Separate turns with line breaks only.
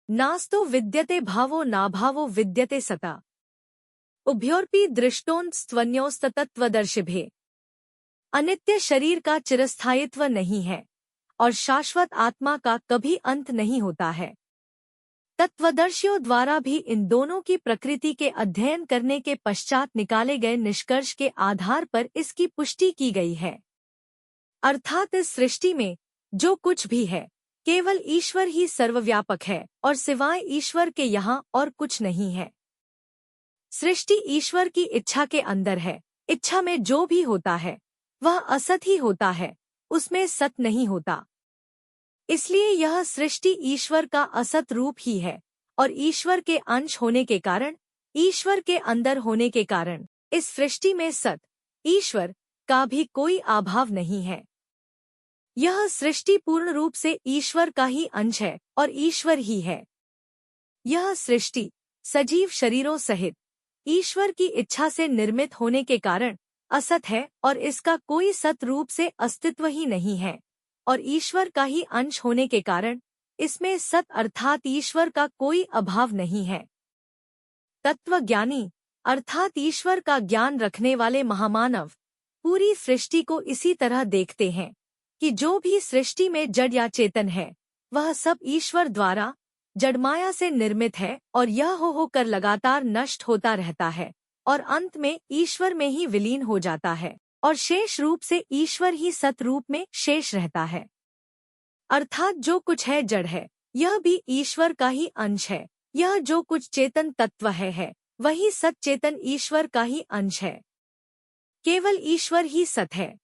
नास्तो विद्यते भावो नाभावो विद्यते सता। उभयोरपि दृष्टोन्स्त्वन्योस्तत्त्वदर्शिभे। अनित्य शरीर का चिरस्थायित्व नहीं है और शाश्वत आत्मा का कभी अंत नहीं होता है। तत्वदर्शियों द्वारा भी इन दोनों की प्रकृति के अध्ययन करने के पश्चात निकाले गए निष्कर्ष के आधार पर इसकी पुष्टि की गई है। अर्थात इस सृष्टि में जो कुछ भी है केवल ईश्वर ही सर्वव्यापक है और सिवाय ईश्वर के यहाँ और कुछ नहीं है। सृष्टि ईश्वर की इच्छा के अंदर है। इच्छा में जो भी होता है वह असत ही होता है, उसमें सत नहीं होता। इसलिए यह सृष्टि ईश्वर का असत रूप ही है और ईश्वर के अंश होने के कारण, ईश्वर के अंदर होने के कारण इस सृष्टि में सत, ईश्वर का भी कोई अभाव नहीं है। यह सृष्टि पूर्ण रूप से ईश्वर का ही अंश है और ईश्वर ही है। यह सृष्टि सजीव शरीरों सहित ईश्वर की इच्छा से निर्मित होने के कारण असत है और इसका कोई सत रूप से अस्तित्व ही नहीं है और ईश्वर का ही अंश होने के कारण इसमें सत अर्थात ईश्वर का कोई अभाव नहीं है। तत्वज्ञानी अर्थात ईश्वर का ज्ञान रखने वाले महामानव पूरी सृष्टि को इसी तरह देखते हैं कि जो भी सृष्टि में जड़ या चेतन है वह सब ईश्वर द्वारा जड़माया से निर्मित है और यह होकर लगातार नष्ट होता रहता है और अंत में ईश्वर में ही विलीन हो जाता है और शेष रूप से ईश्वर ही सत रूप में शेष रहता है। अर्थात जो कुछ है जड़ है, यह भी ईश्वर का ही अंश है। यह जो कुछ चेतन तत्व है वही सत चेतन ईश्वर का ही अंश है। केवल ईश्वर ही सत है।